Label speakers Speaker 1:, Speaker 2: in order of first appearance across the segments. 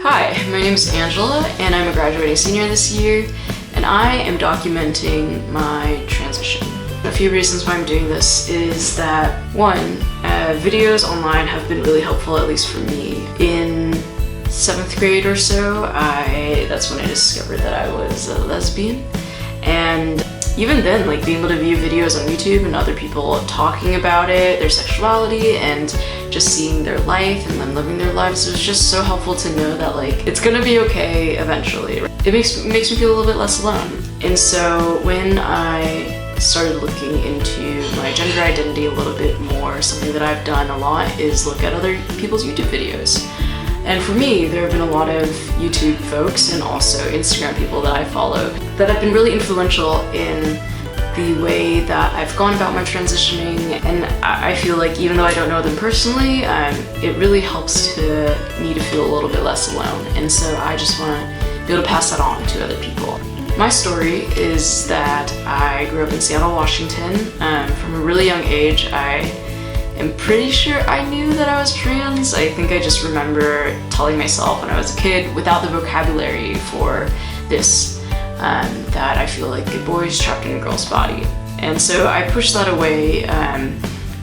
Speaker 1: Hi, my name is Angela, and I'm a graduating senior this year, and I am documenting my transition. A few reasons why I'm doing this is that, one, videos online have been really helpful, at least for me. In 7th grade or so, that's when I discovered that I was a lesbian, and even then, like, being able to view videos on YouTube and other people talking about it, their sexuality, and just seeing their life and them living their lives, it was just so helpful to know that, like, it's gonna be okay eventually. It makes me feel a little bit less alone. And so when I started looking into my gender identity a little bit more, something that I've done a lot is look at other people's YouTube videos. And for me, there have been a lot of YouTube folks and also Instagram people that I follow that have been really influential in the way that I've gone about my transitioning. And I feel like even though I don't know them personally, it really helps me to feel a little bit less alone. And so I just want to be able to pass that on to other people. My story is that I grew up in Seattle, Washington. From a really young age, I'm pretty sure I knew that I was trans. I think I just remember telling myself when I was a kid, without the vocabulary for this, that I feel like a boy is trapped in a girl's body. And so I pushed that away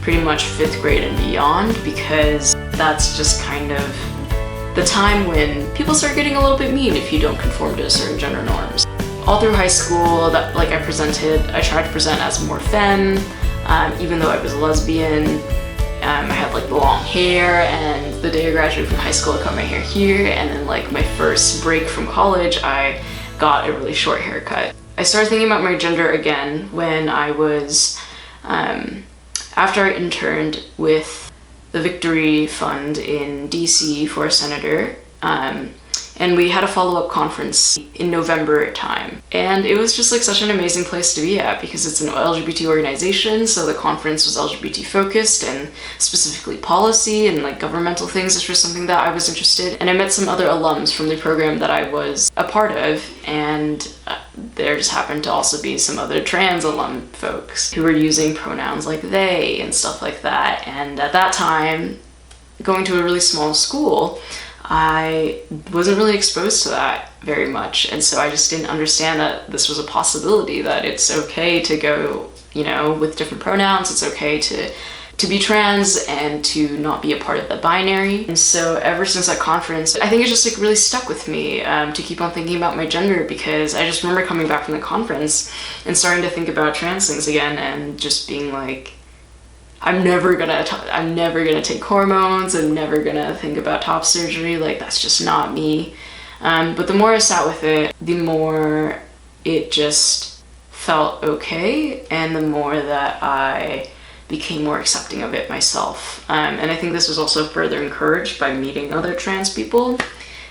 Speaker 1: pretty much 5th grade and beyond, because that's just kind of the time when people start getting a little bit mean if you don't conform to certain gender norms. All through high school, I tried to present as more femme, even though I was a lesbian. I had like the long hair, and the day I graduated from high school I cut my hair here, and then like my first break from college I got a really short haircut. I started thinking about my gender again when I was, after I interned with the Victory Fund in DC for a senator, and we had a follow-up conference in November time. And it was just like such an amazing place to be at, because it's an LGBT organization, so the conference was LGBT focused and specifically policy and like governmental things, which was something that I was interested in. And I met some other alums from the program that I was a part of, and there just happened to also be some other trans alum folks who were using pronouns like they and stuff like that. And at that time, going to a really small school, I wasn't really exposed to that very much, and so I just didn't understand that this was a possibility, that it's okay to go, with different pronouns, it's okay to be trans and to not be a part of the binary. And so ever since that conference, I think it just like really stuck with me to keep on thinking about my gender, because I just remember coming back from the conference and starting to think about trans things again, and just being like, I'm never gonna take hormones, I'm never gonna think about top surgery, like that's just not me. But the more I sat with it, the more it just felt okay, and the more that I became more accepting of it myself. And I think this was also further encouraged by meeting other trans people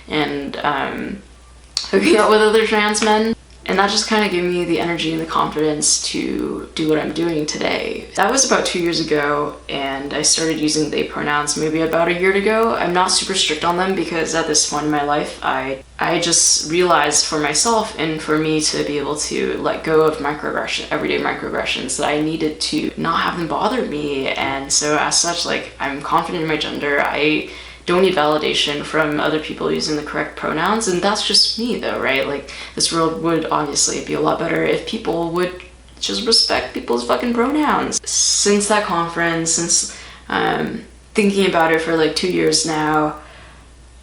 Speaker 1: and hooking out with other trans men. And that just kind of gave me the energy and the confidence to do what I'm doing today. That was about 2 years ago, and I started using they pronouns maybe about a year ago. I'm not super strict on them, because at this point in my life, I just realized for myself and for me to be able to let go of everyday microaggressions, that I needed to not have them bother me. And so as such, like, I'm confident in my gender. I don't need validation from other people using the correct pronouns, and that's just me though, right? Like, this world would obviously be a lot better if people would just respect people's fucking pronouns. Since that conference, since thinking about it for like 2 years now,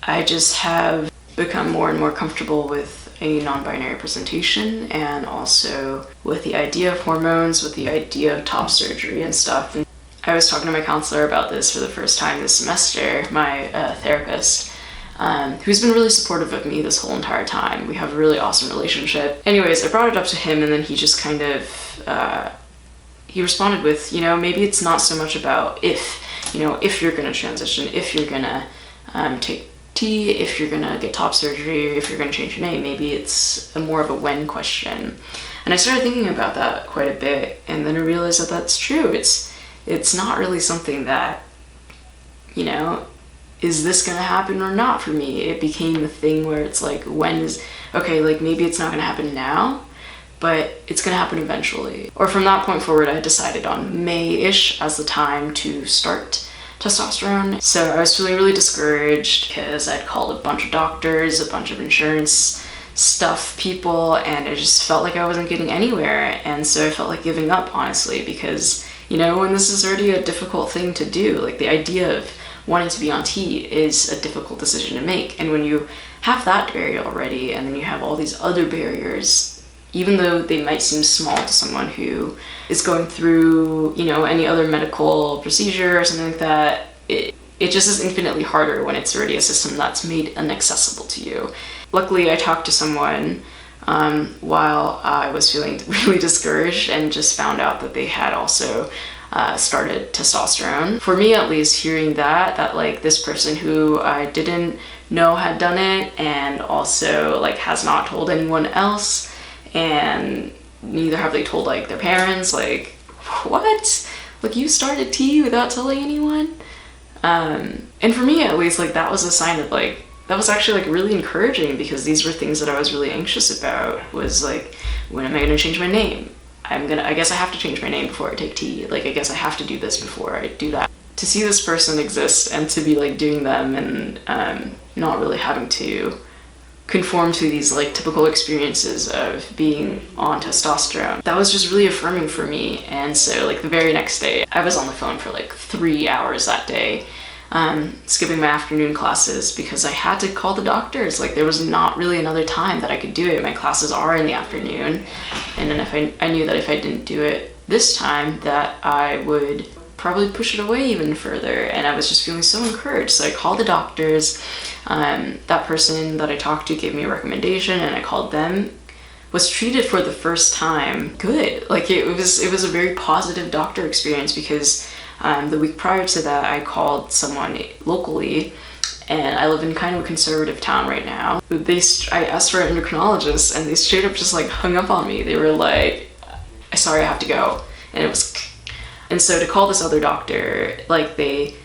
Speaker 1: I just have become more and more comfortable with a non-binary presentation, and also with the idea of hormones, with the idea of top surgery and stuff. And I was talking to my counselor about this for the first time this semester, my therapist, who's been really supportive of me this whole entire time. We have a really awesome relationship. Anyways, I brought it up to him, and then he just kind of, he responded with, maybe it's not so much about if you're gonna transition, if you're gonna take T, if you're gonna get top surgery, or if you're gonna change your name. Maybe it's more of a when question. And I started thinking about that quite a bit, and then I realized that that's true. It's not really something that, is this gonna happen or not for me? It became a thing where it's like, maybe it's not gonna happen now, but it's gonna happen eventually. Or from that point forward, I decided on May-ish as the time to start testosterone. So I was feeling really discouraged because I'd called a bunch of doctors, a bunch of insurance stuff people, and I just felt like I wasn't getting anywhere. And so I felt like giving up, honestly, because, you know, when this is already a difficult thing to do, like the idea of wanting to be on T is a difficult decision to make. And when you have that barrier already, and then you have all these other barriers, even though they might seem small to someone who is going through, you know, any other medical procedure or something like that, it just is infinitely harder when it's already a system that's made inaccessible to you. Luckily, I talked to someone while I was feeling really discouraged and just found out that they had also started testosterone. For me, at least, hearing that like this person who I didn't know had done it and also like has not told anyone else, and neither have they told like their parents, like, what? Like, you started T without telling anyone? And for me, at least, like, that was a sign of like, that was actually like really encouraging, because these were things that I was really anxious about. Was like, when am I gonna change my name? I guess I have to change my name before I take T. Like, I guess I have to do this before I do that. To see this person exist and to be like doing them and not really having to conform to these like typical experiences of being on testosterone, that was just really affirming for me. And so like the very next day, I was on the phone for like 3 hours that day, skipping my afternoon classes because I had to call the doctors. Like, there was not really another time that I could do it. My classes are in the afternoon, and then if I knew that if I didn't do it this time, that I would probably push it away even further. And I was just feeling so encouraged. So I called the doctors. That person that I talked to gave me a recommendation, and I called them. Was treated for the first time good. Like, it was a very positive doctor experience, because the week prior to that, I called someone locally, and I live in kind of a conservative town right now. I asked for an endocrinologist, and they straight up just like hung up on me. They were like, sorry, I have to go. And so to call this other doctor, like, they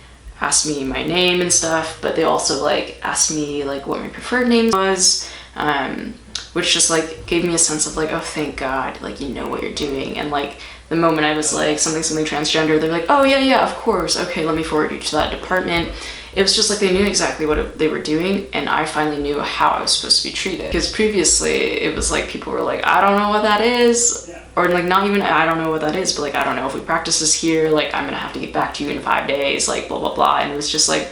Speaker 1: asked me my name and stuff, but they also like asked me like what my preferred name was, which just like gave me a sense of like, oh, thank God, like, you know what you're doing. And like the moment I was like something transgender, they're like, oh yeah, of course, okay, let me forward you to that department. It was just like they knew exactly what they were doing, and I finally knew how I was supposed to be treated. Because previously it was like people were like, I don't know what that is, or like not even I don't know what that is, but like, I don't know if we practice this here, like, I'm gonna have to get back to you in 5 days, like, blah blah blah. And it was just like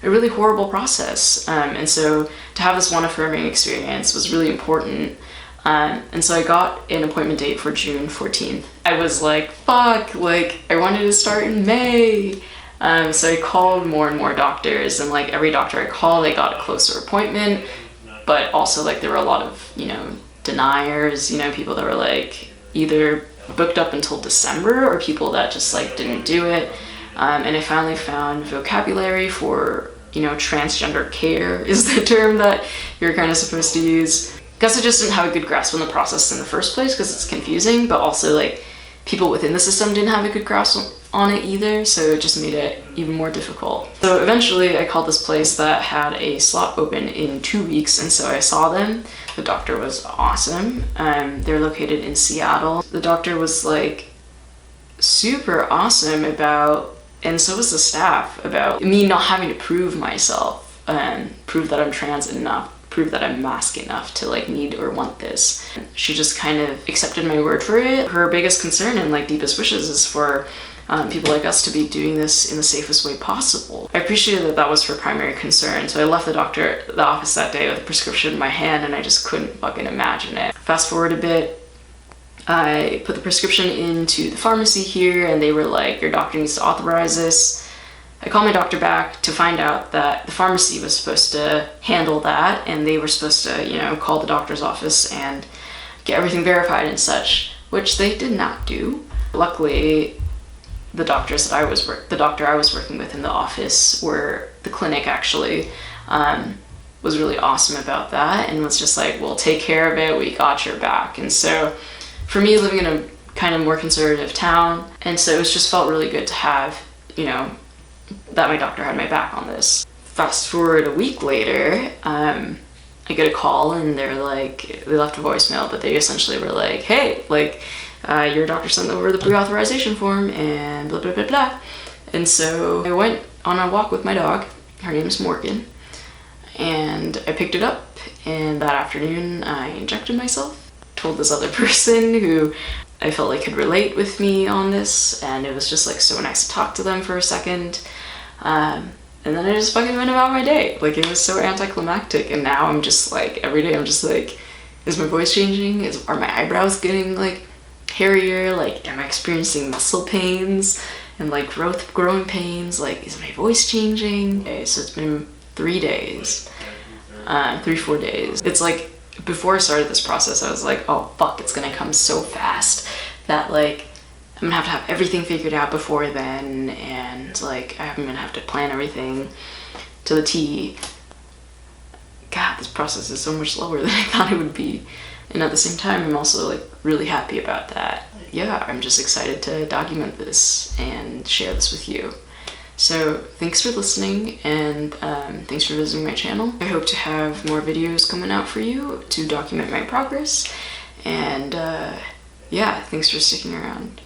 Speaker 1: a really horrible process. And so to have this one affirming experience was really important. And so I got an appointment date for June 14th. I was like, fuck, like, I wanted to start in May. So I called more and more doctors, and like every doctor I called, I got a closer appointment. But also like there were a lot of, you know, deniers, you know, people that were like either booked up until December, or people that just like didn't do it. And I finally found vocabulary for, you know, transgender care is the term that you're kind of supposed to use. Guess I just didn't have a good grasp on the process in the first place, because it's confusing, but also like people within the system didn't have a good grasp on it either, so it just made it even more difficult. So eventually I called this place that had a slot open in 2 weeks, and so I saw them. The doctor was awesome. They're located in Seattle. The doctor was like super awesome about, and so was the staff, about me not having to prove myself, prove that I'm trans enough, prove that I'm masc enough to like need or want this. She just kind of accepted my word for it. Her biggest concern and like deepest wishes is for people like us to be doing this in the safest way possible. I appreciated that that was her primary concern, so I left the office that day with a prescription in my hand, and I just couldn't fucking imagine it. Fast forward a bit, I put the prescription into the pharmacy here, and they were like, your doctor needs to authorize this. I called my doctor back to find out that the pharmacy was supposed to handle that, and they were supposed to, you know, call the doctor's office and get everything verified and such, which they did not do. Luckily, the doctor I was working with in the office, where the clinic actually, was really awesome about that, and was just like, we'll take care of it, we got your back. And so for me, living in a kind of more conservative town, and so it just felt really good to have, you know, that my doctor had my back on this. Fast forward a week later, I get a call, and they're like, they left a voicemail, but they essentially were like, hey, like, your doctor sent over the pre-authorization form and blah blah blah blah. And so I went on a walk with my dog. Her name is Morgan. And I picked it up, and that afternoon I injected myself. Told this other person who I felt like could relate with me on this, and it was just like so nice to talk to them for a second. And then I just fucking went about my day. Like, it was so anticlimactic, and now I'm just like, every day I'm just like, is my voice changing? Are my eyebrows getting like hairier? Like, am I experiencing muscle pains and like growing pains? Like, is my voice changing? Okay, so it's been 3 days, 4 days. It's like, before I started this process, I was like, oh fuck, it's gonna come so fast that like I'm gonna have everything figured out before then, and like I'm gonna have to plan everything to the T. God, this process is so much slower than I thought it would be. And at the same time, I'm also like really happy about that. Yeah, I'm just excited to document this and share this with you. So thanks for listening, and thanks for visiting my channel. I hope to have more videos coming out for you to document my progress. And yeah, thanks for sticking around.